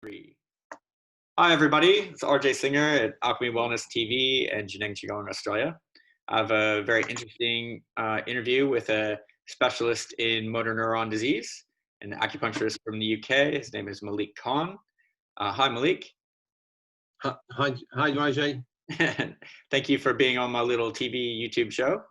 Three. Hi, everybody. It's RJ Singer at Alchemy Wellness TV and Jennings Qigong, Australia. I have a very interesting interview with a specialist in motor neuron disease, an acupuncturist from the UK. His name is Malik Khan. Hi, Malik. Hi, RJ. Thank you for being on my little TV YouTube show.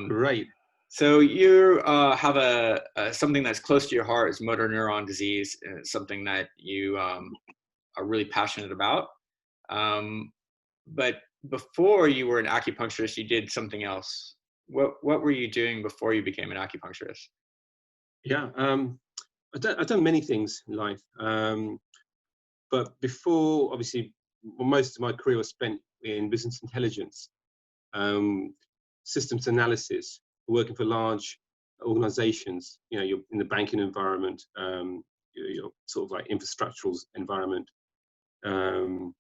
Great. So you have something that's close to your heart is motor neuron disease. And it's something that you are really passionate about. But before you were an acupuncturist, you did something else. What were you doing before you became an acupuncturist? Yeah, I've done many things in life, but before, obviously, most of my career was spent in business intelligence, systems analysis, working for large organizations. You know, you're in the banking environment, you're sort of like infrastructural environment, and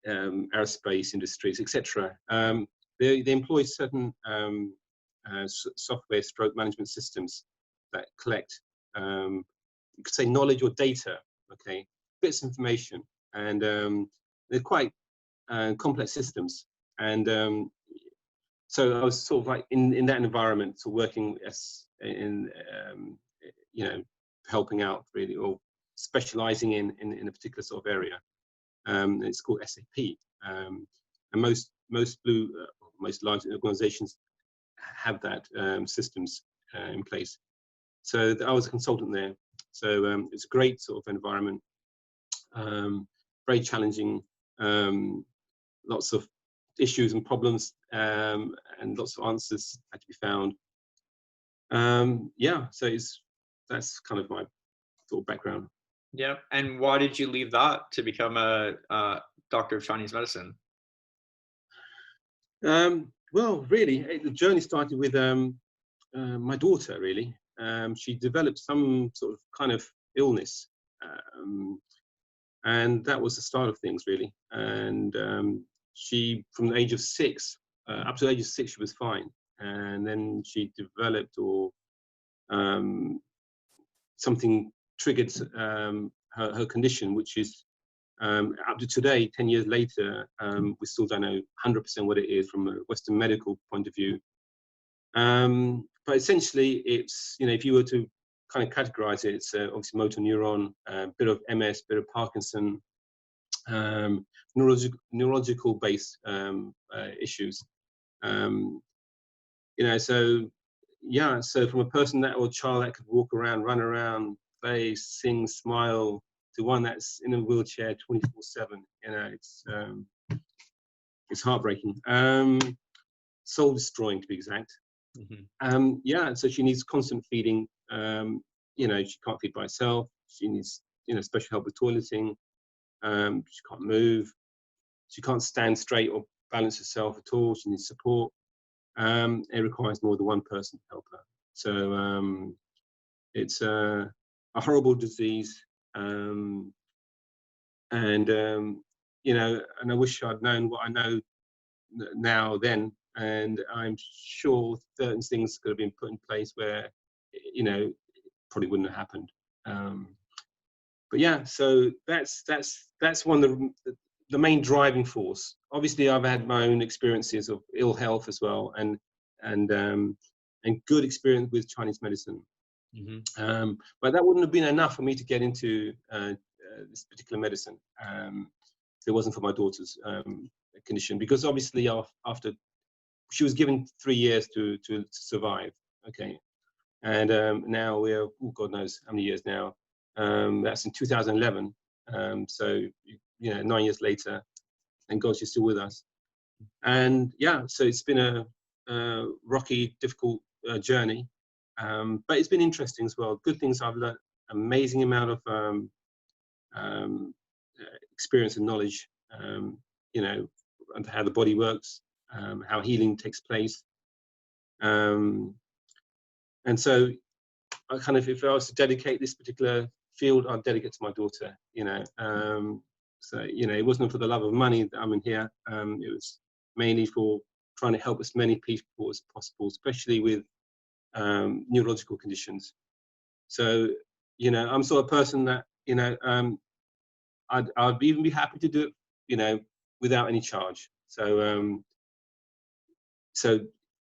aerospace industries, etc. They employ certain software stroke management systems that collect, you could say, knowledge or data, okay, bits of information, and they're quite complex systems. And so I was sort of like in that environment, so working as in you know, helping out really, or specializing in a particular sort of area. It's called SAP, and most large organizations have that systems in place. So I was a consultant there. So it's a great sort of environment, very challenging, lots of issues and problems, and lots of answers had to be found. Yeah, so that's kind of my sort of background. Yeah, and why did you leave that to become a doctor of Chinese medicine? Well, really, the journey started with my daughter, really. She developed some sort of kind of illness, and that was the start of things, really. And she, from the age of 6, up to the age of 6, she was fine. And then she developed, or something triggered her condition, which is up to today, 10 years later, we still don't know 100% what it is from a Western medical point of view. But essentially, it's, you know, if you were to kind of categorize it, it's obviously motor neuron, a bit of MS, bit of Parkinson, neurological based issues. You know, so yeah, so from a person that, or child that could walk around, run around, play, sing, smile, to one that's in a wheelchair 24/7, you know, it's heartbreaking, soul destroying, to be exact. Mm-hmm. Yeah, so she needs constant feeding. You know, she can't feed by herself. She needs, you know, special help with toileting. She can't move. She can't stand straight or balance herself at all. She needs support. It requires more than one person to help her. So it's a horrible disease, and you know, and I wish I'd known what I know now then. And I'm sure certain things could have been put in place where, you know, it probably wouldn't have happened. But yeah, so that's one of the main driving force. Obviously, I've had my own experiences of ill health as well, and good experience with Chinese medicine. Mm-hmm. But that wouldn't have been enough for me to get into this particular medicine. If it wasn't for my daughter's condition, because obviously after she was given 3 years to survive, okay, and now we're, oh, God knows how many years now. That's in 2011. So you know, 9 years later, and God, she's still with us. And yeah, so it's been a rocky, difficult journey, but it's been interesting as well. Good things I've learned, amazing amount of experience and knowledge, you know, and how the body works, how healing takes place. And so I kind of, if I was to dedicate this particular field, I'd dedicate to my daughter, you know. So, you know, it wasn't for the love of money that I'm in here. It was mainly for trying to help as many people as possible, especially with neurological conditions. So, you know, I'm sort of person that you know, I'd even be happy to do it, you know, without any charge. So so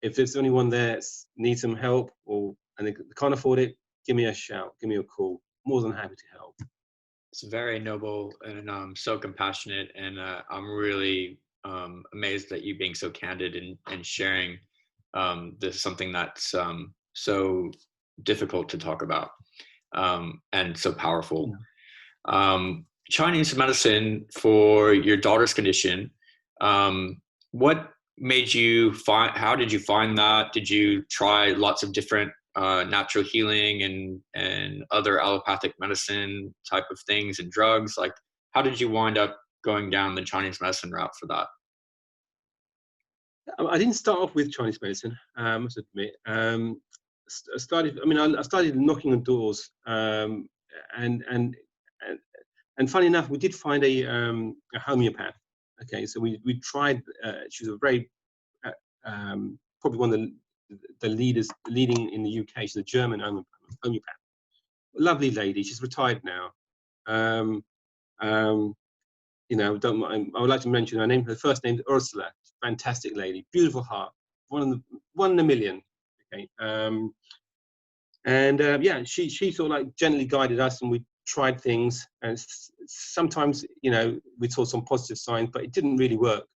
if there's anyone there that needs some help and they can't afford it, give me a shout, give me a call. More than happy to help. It's very noble and so compassionate, and I'm really amazed at you being so candid and sharing this something that's so difficult to talk about and so powerful. Chinese medicine for your daughter's condition. What made you find? How did you find that? Did you try lots of different natural healing and other allopathic medicine type of things and drugs? Like, how did you wind up going down the Chinese medicine route for that? I didn't start off with Chinese medicine, I must admit. I started knocking on doors, and funny enough, we did find a homeopath. Okay, so we tried. She was a very probably one of the leading in the UK. She's a German homeopath. Lovely lady. She's retired now. You know, I would like to mention her name. Her first name is Ursula. Fantastic lady, beautiful heart, one in a million. Okay, yeah, she sort of like gently guided us, and we tried things, and sometimes, you know, we saw some positive signs, but it didn't really work.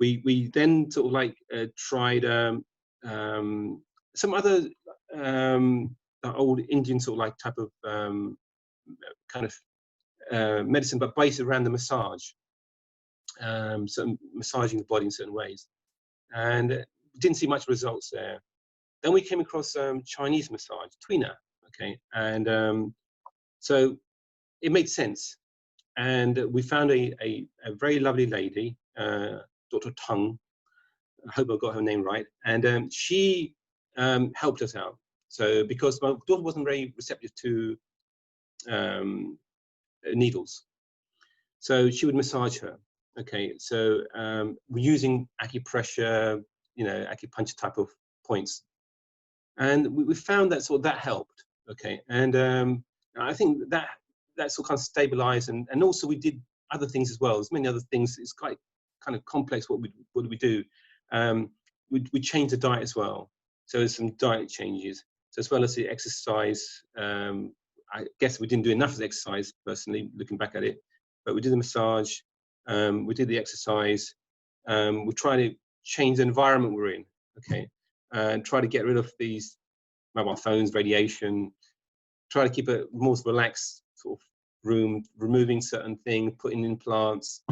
We then sort of like tried some other old Indian sort of like type of kind of medicine, but based around the massage, so massaging the body in certain ways, and didn't see much results there. Then we came across Chinese massage, Tuina, okay, and so it made sense, and we found a very lovely lady, Dr. Tung. I hope I got her name right, and she helped us out. So because my daughter wasn't very receptive to needles, so she would massage her. Okay, so we're using acupressure, you know, acupuncture type of points, and we found that sort of that helped. Okay, and I think that sort of kind of stabilized, and also we did other things as well. There's many other things. It's quite kind of complex what we do. We changed the diet as well, so there's some diet changes. So as well as the exercise, I guess we didn't do enough of the exercise personally, looking back at it, but we did the massage, we did the exercise, we try to change the environment we're in, okay, and try to get rid of these mobile phones, radiation, try to keep a more relaxed sort of room, removing certain things, putting in plants,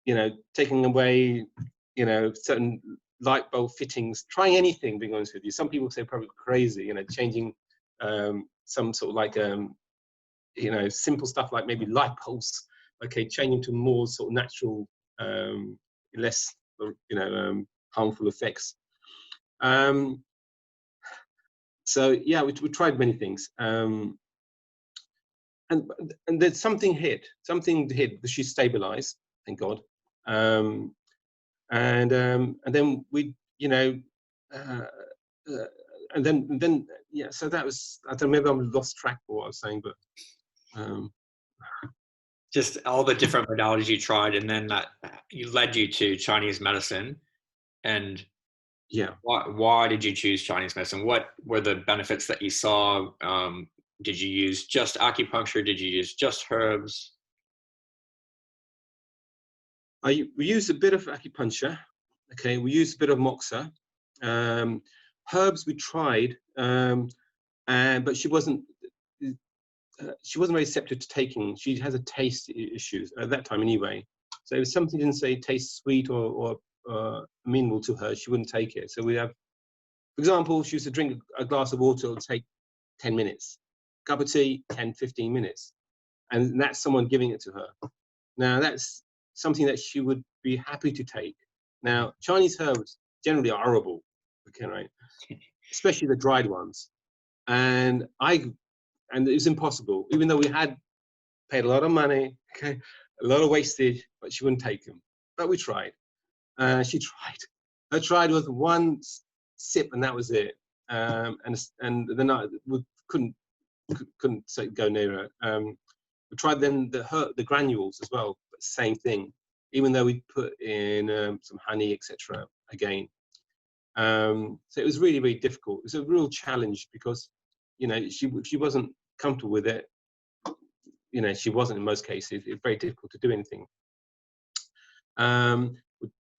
you know, taking away, you know, certain light bulb fittings, trying anything, being honest with you. Some people say probably crazy, you know, changing some sort of like, you know, simple stuff like maybe light bulbs, okay, changing to more sort of natural, less, you know, harmful effects. So yeah, we tried many things, and then something hit, but she stabilized, thank God. And then we, you know, and then yeah. So that was, I don't know, maybe I lost track of what I was saying, but Just all the different modalities you tried, and then that led you to Chinese medicine. And yeah. Why did you choose Chinese medicine? What were the benefits that you saw? Did you use just acupuncture? Did you use just herbs? We used a bit of acupuncture. Okay, we used a bit of moxa. Herbs we tried, but she wasn't very receptive to taking. She has a taste issues at that time anyway. So if something didn't say taste sweet or amenable to her, she wouldn't take it. So we have, for example, she used to drink a glass of water, it would take 10 minutes. Cup of tea, 10, 15 minutes. And that's someone giving it to her. Now that's something that she would be happy to take. Now, Chinese herbs generally are horrible, okay, right? Especially the dried ones. And it was impossible, even though we had paid a lot of money, okay, a lot of wastage, but she wouldn't take them. But we tried. She tried. Her tried with one sip, and that was it. and then we couldn't say go near it. We tried then the granules as well, but same thing. Even though we put in some honey, etc. Again, so it was really, really difficult. It was a real challenge because, you know, she wasn't comfortable with it. You know, she wasn't in most cases. It's very difficult to do anything.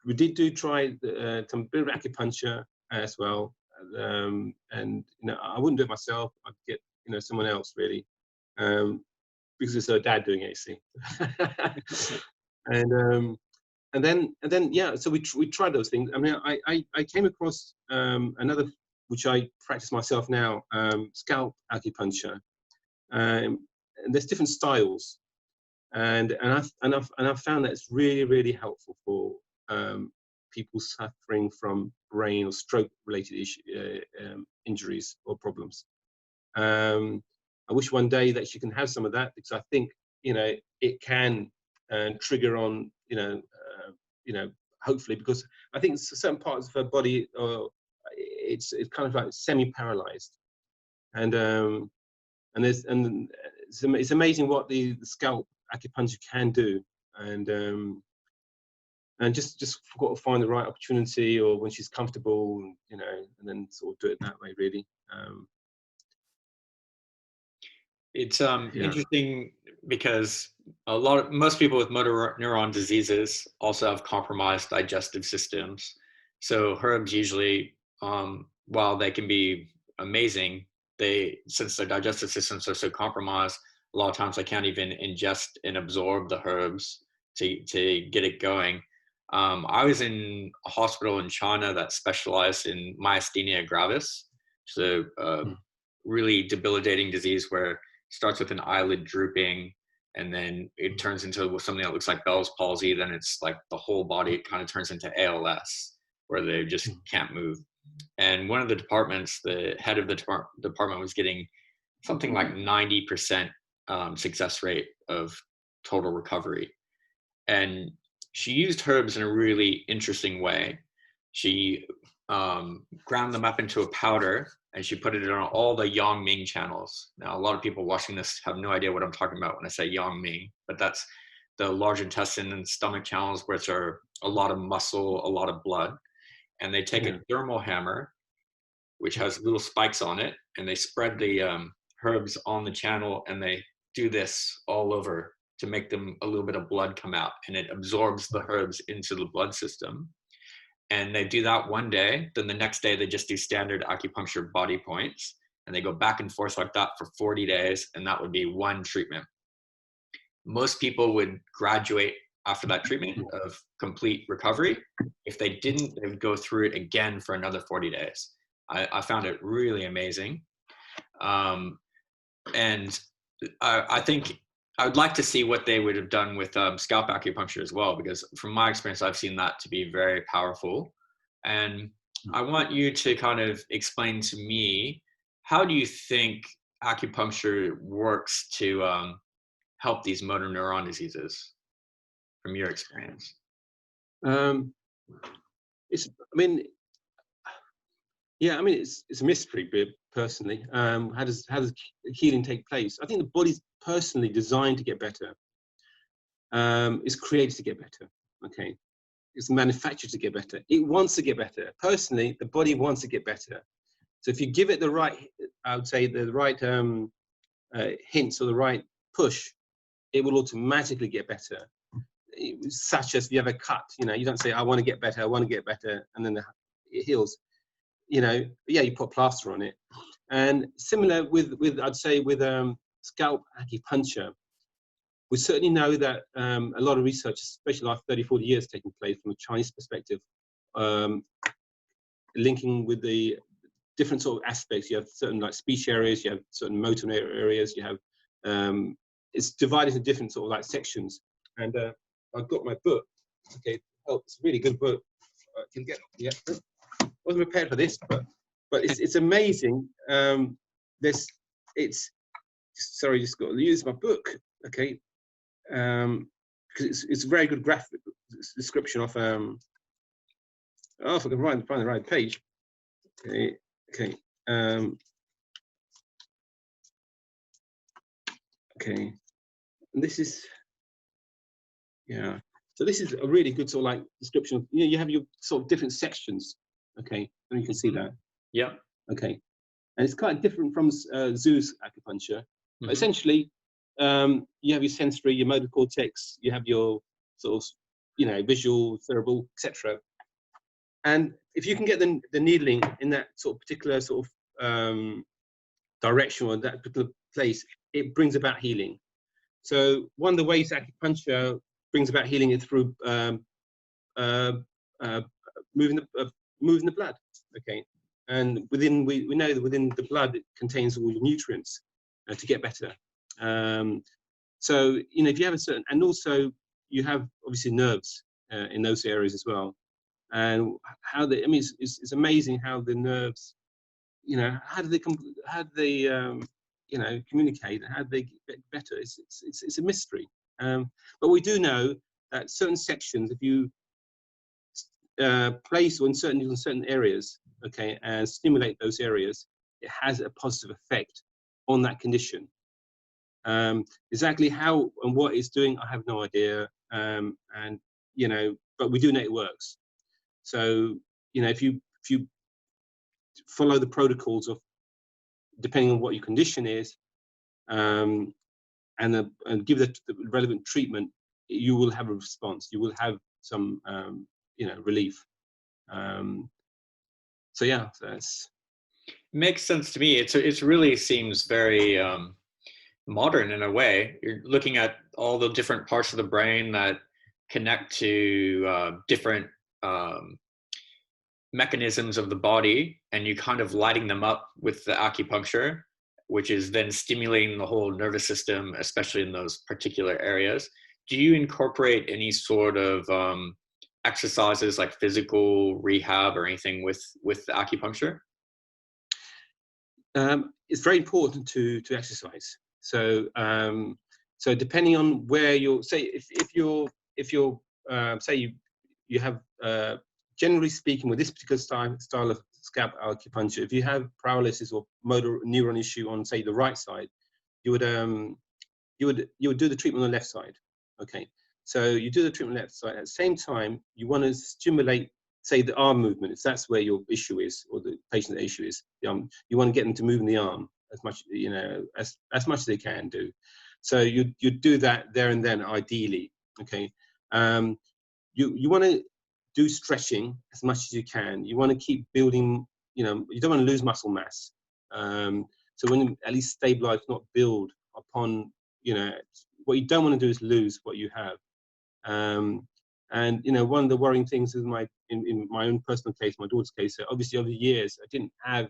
We did try some bit of acupuncture as well, and you know, I wouldn't do it myself. I'd get, you know, someone else really, because it's her dad doing AC. And then yeah, so we tried those things. I mean, I came across another, which I practice myself now, scalp acupuncture, and there's different styles, and I've found that it's really, really helpful for people suffering from brain or stroke related injuries or problems. I wish one day that she can have some of that, because I think, you know, it can trigger on, you know, hopefully, because I think certain parts of her body, it's kind of like semi-paralyzed, and it's amazing what the scalp acupuncture can do, and just got to find the right opportunity, or when she's comfortable, you know, and then sort of do it that way, really. It's Yeah. interesting because most people with motor neuron diseases also have compromised digestive systems. So herbs usually, while they can be amazing, since their digestive systems are so compromised, a lot of times they can't even ingest and absorb the herbs to get it going. I was in a hospital in China that specialized in myasthenia gravis, so really debilitating disease where starts with an eyelid drooping, and then it turns into something that looks like Bell's palsy. Then it's like the whole body, it kind of turns into ALS, where they just can't move. And one of the departments, the head of the department was getting something like 90% success rate of total recovery. And she used herbs in a really interesting way. She ground them up into a powder, and she put it on all the Yang Ming channels. Now, a lot of people watching this have no idea what I'm talking about when I say Yang Ming, but that's the large intestine and stomach channels, which are a lot of muscle, a lot of blood. And they take a dermal hammer, which has little spikes on it, and they spread the herbs on the channel, and they do this all over to make them a little bit of blood come out, and it absorbs the herbs into the blood system. And they do that one day, then the next day they just do standard acupuncture body points, and they go back and forth like that for 40 days, and that would be one treatment. Most people would graduate after that treatment of complete recovery. If they didn't, they would go through it again for another 40 days. I found it really amazing. And I think I would like to see what they would have done with scalp acupuncture as well, because from my experience, I've seen that to be very powerful. And I want you to kind of explain to me, how do you think acupuncture works to help these motor neuron diseases from your experience? It's a mystery, personally. How does healing take place? I think the body's personally designed to get better. It's created to get better. Okay, it's manufactured to get better. It wants to get better. Personally, the body wants to get better. So if you give it the right, I would say the right hints or the right push, it will automatically get better. Such as if you have a cut, you know, you don't say, I want to get better, I want to get better, and then it heals. You know, yeah, you put plaster on it. And similar with I'd say with scalp acupuncture, we certainly know that a lot of research, especially the last 30, 40 years, taking place from a Chinese perspective, linking with the different sort of aspects. You have certain like speech areas, you have certain motor areas, you have, it's divided into different sort of like sections. And I've got my book. Okay, it's a really good book. I can get, yeah. Wasn't prepared for this, but it's amazing. Sorry, just got to use my book. Okay, because it's a very good graphic description of if I can find the right page. Okay, Okay, and this is, yeah. So this is a really good sort of like description of, you know, you have your sort of different sections. Okay, and you can see that. Yeah. Okay, and it's quite different from Zeus acupuncture. But essentially, you have your sensory, your motor cortex, you have your sort of, you know, visual, cerebral, etc. And if you can get the needling in that sort of particular sort of direction or that particular place, it brings about healing. So one of the ways acupuncture brings about healing is through moving the blood. Okay, and we know that within the blood it contains all the nutrients to get better. So you know, if you have a certain, and also you have obviously nerves in those areas as well, and how they, I mean, it's amazing how the nerves, you know, how do they you know, communicate, how do they get better? It's a mystery. But we do know that certain sections, if you place in certain areas, okay, and stimulate those areas, it has a positive effect on that condition. Exactly how and what it's doing, I have no idea. And you know, but we do know it works. So you know, if you follow the protocols of, depending on what your condition is, and give the relevant treatment, you will have a response. You will have some you know, relief. So yeah, that's Makes sense to me. It's really seems very modern in a way. You're looking at all the different parts of the brain that connect to different mechanisms of the body, and you kind of lighting them up with the acupuncture, which is then stimulating the whole nervous system, especially in those particular areas. Do you incorporate any sort of exercises like physical rehab or anything with the acupuncture? it's very important to exercise. So so depending on where you're, say if you're say you have generally speaking, with this particular style of scalp acupuncture, if you have paralysis or motor neuron issue on, say, the right side, you would do the treatment on the left side. Okay, so you do the treatment on the left side. At the same time, you want to stimulate, say, the arm movement, if that's where your issue is, or the patient's issue is. You want to get them to move in the arm as much, you know, as much as they can do. So you do that there and then, ideally. Okay, you want to do stretching as much as you can. You want to keep building. You know, you don't want to lose muscle mass. So when you at least stabilize, not build upon. You know, what you don't want to do is lose what you have. And you know, one of the worrying things is in my own personal case, my daughter's case. So obviously, over the years, I didn't have.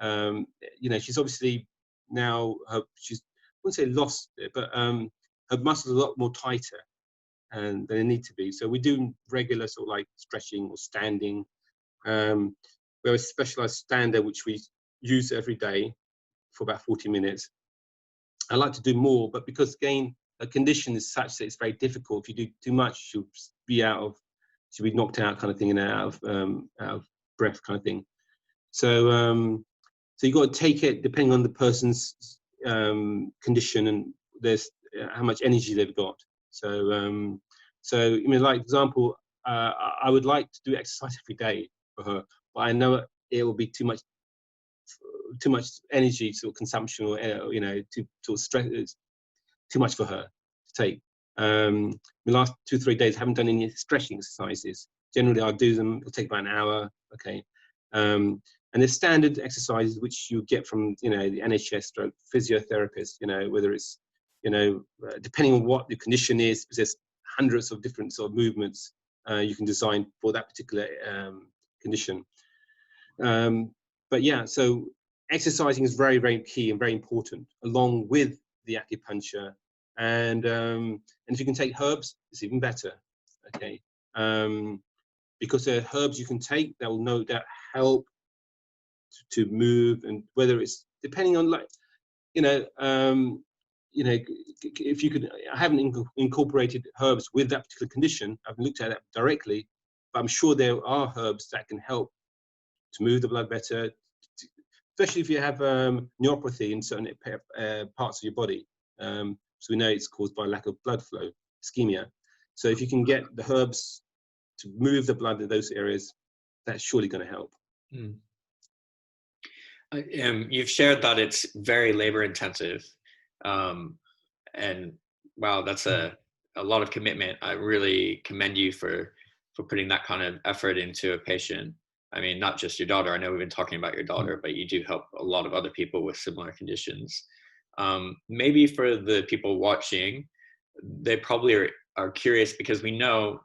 You know, she's obviously now she's, I wouldn't say lost it, but her muscles are a lot more tighter than they need to be. So we do regular sort of like stretching or standing. We have a specialized stander which we use every day for about 40 minutes. I like to do more, but because again, a condition is such that it's very difficult. If you do too much, she'll be knocked out, kind of thing, and out of breath, kind of thing. So so you got to take it depending on the person's condition, and there's how much energy they've got. So so I mean, like example, I would like to do exercise every day for her, but I know it will be too much energy sort of consumption, or you know, to stress. It's too much for her to take. The last 2-3 days I haven't done any stretching exercises. Generally I'll do them, it'll take about an hour. Okay, and there's standard exercises which you get from, you know, the NHS stroke physiotherapist, you know, whether it's, you know, depending on what the condition is, because there's hundreds of different sort of movements you can design for that particular condition. But yeah, so exercising is very, very key and very important, along with the acupuncture. And if you can take herbs, it's even better. Okay, because there are herbs you can take that will no doubt help to move, and whether it's depending on, like, you know, if you could, I haven't incorporated herbs with that particular condition. I've looked at it directly, but I'm sure there are herbs that can help to move the blood better, especially if you have neuropathy in certain parts of your body. So we know it's caused by lack of blood flow, ischemia. So if you can get the herbs to move the blood in those areas, that's surely going to help. Mm. You've shared that it's very labor intensive, and wow, that's a lot of commitment. I really commend you for putting that kind of effort into a patient. I mean, not just your daughter. I know we've been talking about your daughter, but you do help a lot of other people with similar conditions. Maybe for the people watching, they probably are curious, because we know,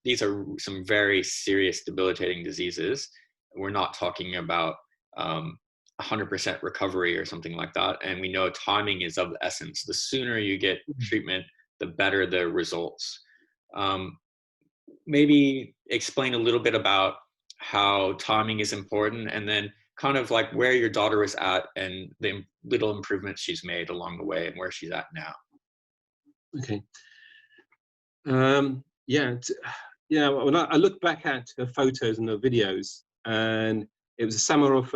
these are some very serious, debilitating diseases. We're not talking about 100% recovery or something like that. And we know timing is of the essence. The sooner you get treatment, the better the results. Maybe explain a little bit about how timing is important, and then kind of like where your daughter is at and the little improvements she's made along the way and where she's at now. Okay. Yeah, when I look back at her photos and her videos, and it was the summer of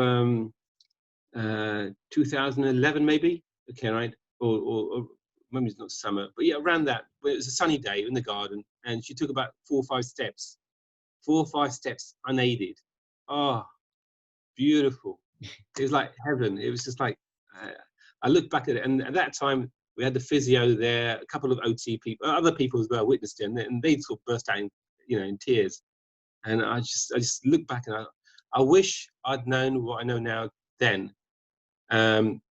2011, maybe. Okay, right? Or maybe it's not summer, but yeah, around that. But it was a sunny day in the garden, and she took about 4 or 5 steps. 4 or 5 steps unaided. Oh, beautiful. It was like heaven. It was just like, I look back at it, and at that time, we had the physio there, a couple of OT people, other people as well witnessed it, and they sort of burst out in tears. And I just look back, and I wish I'd known what I know now then,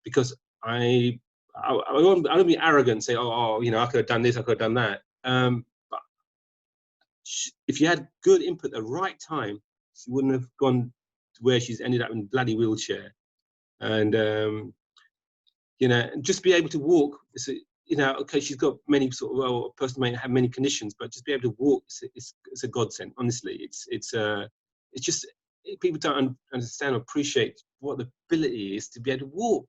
because I don't be arrogant and say, oh, I could have done this, I could have done that. But if you had good input at the right time, she wouldn't have gone to where she's ended up in a bloody wheelchair. And just be able to walk. Okay, she's got many a person may have many conditions, but just be able to walk, it's a godsend. Honestly, it's just, people don't understand or appreciate what the ability is to be able to walk.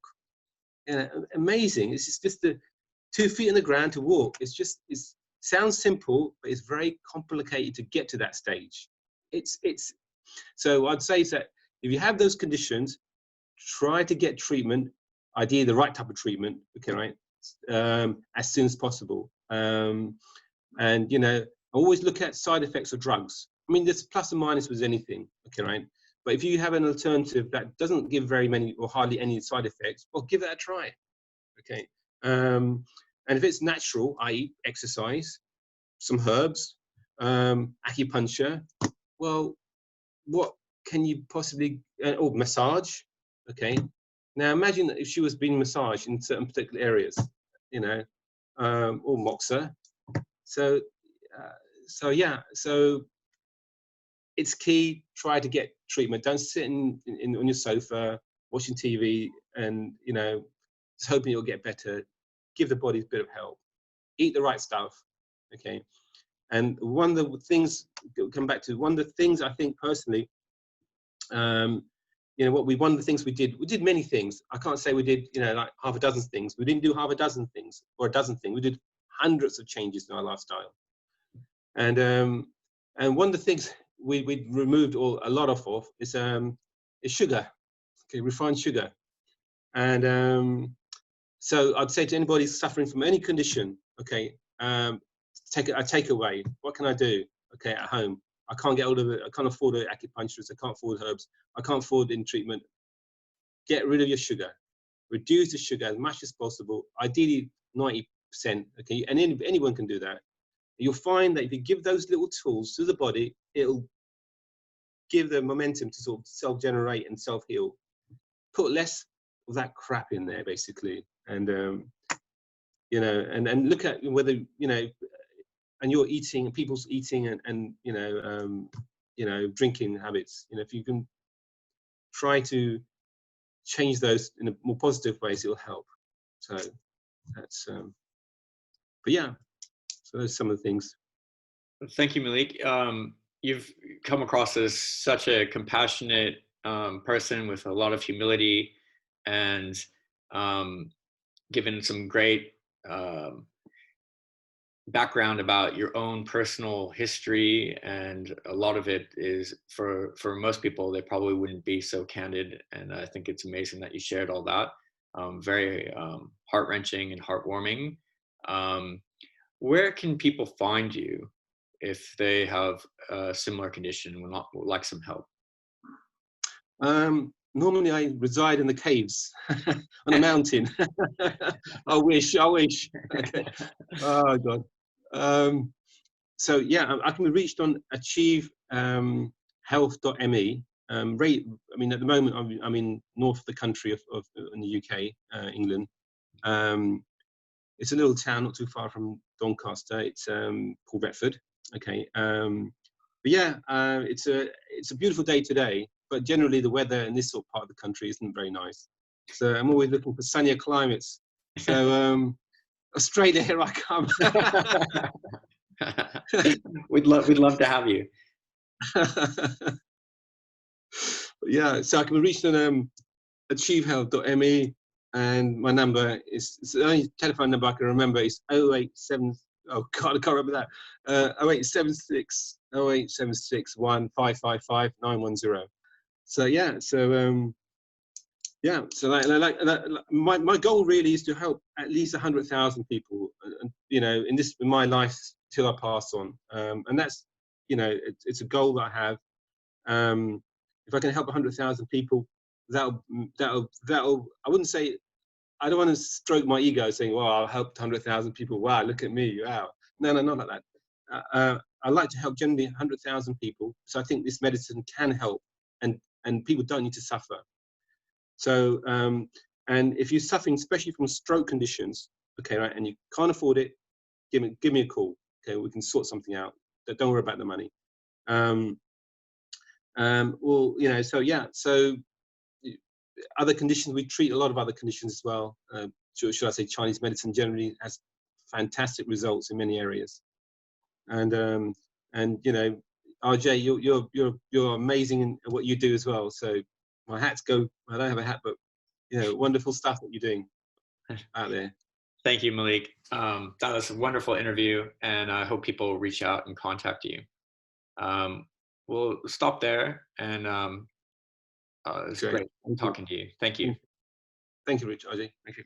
Amazing. It's just the 2 feet on the ground to walk. It sounds simple, but it's very complicated to get to that stage. So I'd say that if you have those conditions, try to get treatment, ideally the right type of treatment, okay, right, as soon as possible. And always look at side effects of drugs. I mean, there's plus and minus with anything, okay, right? But if you have an alternative that doesn't give very many or hardly any side effects, well, give it a try, okay? And if it's natural, i.e. exercise, some herbs, acupuncture, well, what can you possibly, or massage, okay? Now imagine that if she was being massaged in certain particular areas, or moxa. So it's key, try to get treatment. Don't sit on your sofa watching TV and just hoping it'll get better. Give the body a bit of help. Eat the right stuff, okay? And one of the things, come back to one of the things I think personally, one of the things we did many things. I can't say we did, like half a dozen things. We didn't do half a dozen things or a dozen things. We did hundreds of changes in our lifestyle. And one of the things we removed a lot of is sugar, okay, refined sugar. And so I'd say to anybody suffering from any condition, okay, take a takeaway. What can I do, okay, at home? I can't get hold of it. I can't afford an acupuncturist. I can't afford herbs. I can't afford in treatment. Get rid of your sugar. Reduce the sugar as much as possible. Ideally 90%. Okay, and anyone can do that. You'll find that if you give those little tools to the body, it'll give the momentum to sort of self-generate and self-heal. Put less of that crap in there, basically, and and look at whether and your eating and people's eating and drinking habits. If you can try to change those in a more positive ways, it'll help. So that's but yeah, so those are some of the things. Thank you, Malik. You've come across as such a compassionate person with a lot of humility, and given some great background about your own personal history, and a lot of it is for most people, they probably wouldn't be so candid. And I think it's amazing that you shared all that. Very heart-wrenching and heartwarming. Um, where can people find you if they have a similar condition and would like some help? Normally I reside in the caves on a mountain. I wish. Okay. Oh God. So yeah, I can be reached on achieve health.me. I mean, at the moment, I'm in north of the country of in the UK, England. It's a little town not too far from Doncaster. It's called Retford. Okay. But yeah, it's a beautiful day today. But generally, the weather in this sort of part of the country isn't very nice. So I'm always looking for sunnier climates. So Australia, here I come. We'd love to have you. Yeah, so I can be reached on achievehealth.me, and my number is, it's the only telephone number I can remember, is 087, oh God, I can't remember that, 0876 910. So yeah, so yeah, so my goal really is to help at least 100,000 people, you know, in my life till I pass on, and that's, you know, it's a goal that I have. If I can help 100,000 people, that'll. I wouldn't say, I don't want to stroke my ego saying, "Well, I helped 100,000 people. Wow, look at me! Wow." No, not like that. I like to help generally 100,000 people, so I think this medicine can help, and people don't need to suffer. So, and if you're suffering, especially from stroke conditions, okay, right, and you can't afford it, give me a call. Okay, we can sort something out. Don't worry about the money. Well, you know, so yeah, so other conditions, we treat a lot of other conditions as well. Should I say Chinese medicine generally has fantastic results in many areas. And you know, RJ, you're amazing in what you do as well. So my hats go. I don't have a hat, but you know, wonderful stuff that you're doing out there. Thank you, Malik. That was a wonderful interview, and I hope people reach out and contact you. We'll stop there, and it's great talking to you. Thank you. Thank you, Rich. RJ. Thank you.